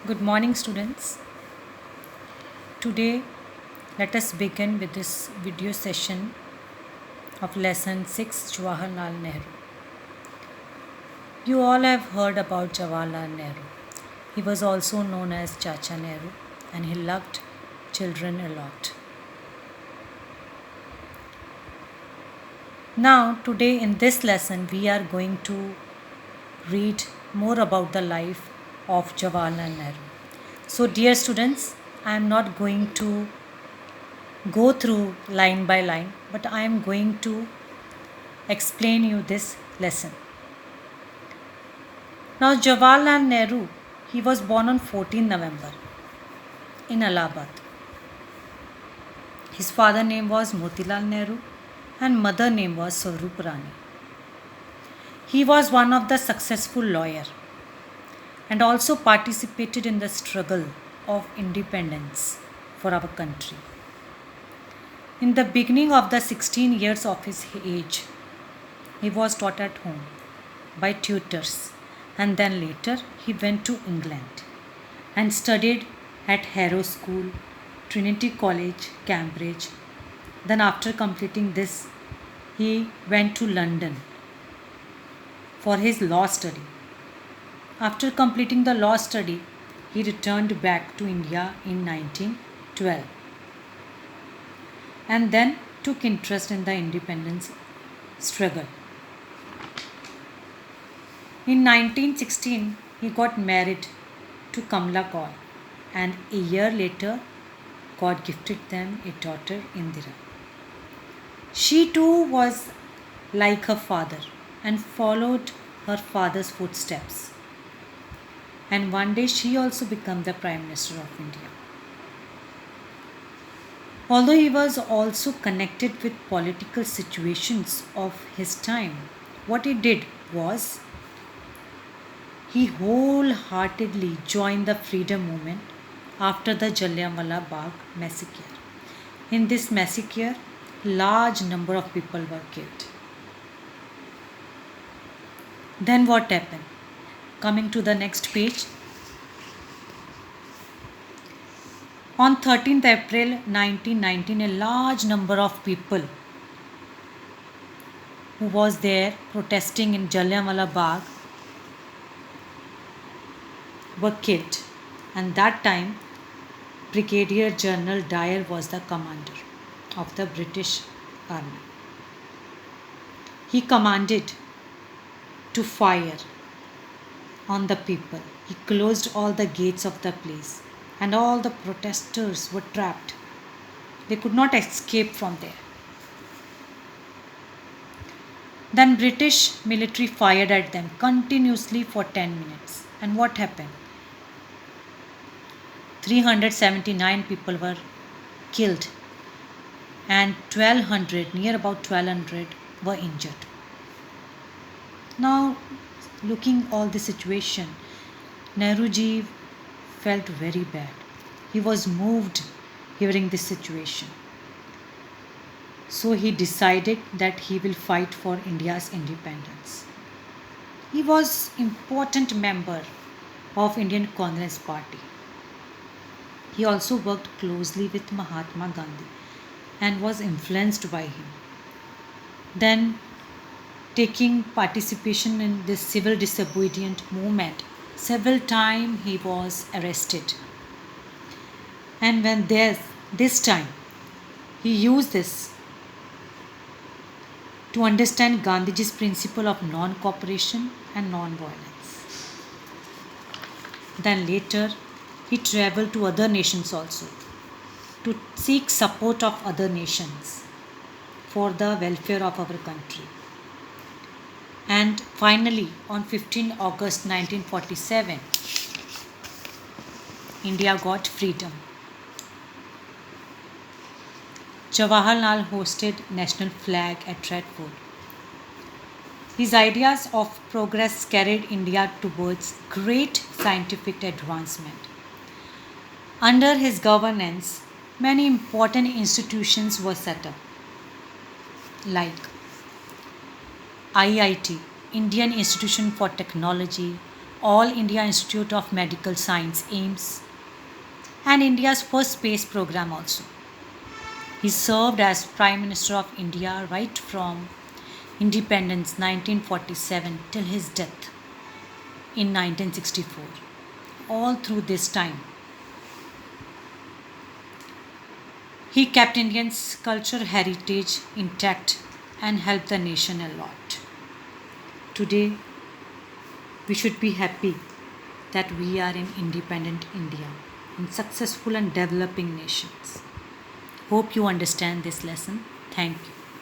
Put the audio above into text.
Good morning, students. Today, let us begin with this video session of Lesson 6 Jawaharlal Nehru. You all have heard about Jawaharlal Nehru. He was also known as Chacha Nehru and he loved children a lot. Now, today in this lesson, we are going to read more about the life of Jawaharlal Nehru. So, dear students, I am not going to go through line by line, but I am going to explain you this lesson. Now, Jawaharlal Nehru, he was born on 14 November in Allahabad. His father name was Motilal Nehru and mother name was Swarup Rani. He was one of the successful lawyer and also participated in the struggle of independence for our country. In the beginning of the 16 years of his age, he was taught at home by tutors and then later he went to England and studied at Harrow School, Trinity College, Cambridge. Then after completing this, he went to London for his law study. After completing the law study, he returned back to India in 1912 and then took interest in the independence struggle. In 1916, he got married to Kamla Kaur and a year later, God gifted them a daughter, Indira. She too was like her father and followed her father's footsteps. And one day she also became the Prime Minister of India. Although he was also connected with political situations of his time, what he did was he wholeheartedly joined the freedom movement after the Jallianwala Bagh massacre. In this massacre, large number of people were killed. Then what happened? Coming to the next page. On 13th April 1919, a large number of people who was there protesting in Jallianwala Bagh were killed. And that time, Brigadier General Dyer was the commander of the British Army. He commanded to fire on the people. He closed all the gates of the place and all the protesters were trapped. They could not escape from there. Then British military fired at them continuously for 10 minutes. And what happened? 379 people were killed and 1200, near about 1200 were injured. Now, looking all the situation, Nehruji felt very bad. He was moved hearing this situation. So he decided that he will fight for India's independence. He was important member of Indian Congress Party. He also worked closely with Mahatma Gandhi and was influenced by him. Then taking participation in this civil disobedient movement, several times he was arrested. And when this time he used this to understand Gandhiji's principle of non-cooperation and non-violence. Then later he traveled to other nations also to seek support of other nations for the welfare of our country. And finally, on 15 August 1947, India got freedom. Jawaharlal hosted national flag at Red Fort. His ideas of progress carried India towards great scientific advancement. Under his governance, many important institutions were set up, like IIT, Indian Institution for Technology, All India Institute of Medical Science AIMS, and India's first space program also. He served as Prime Minister of India right from independence 1947 till his death in 1964. All through this time, he kept Indians' culture heritage intact and helped the nation a lot. Today, we should be happy that we are in independent India, in successful and developing nations. Hope you understand this lesson. Thank you.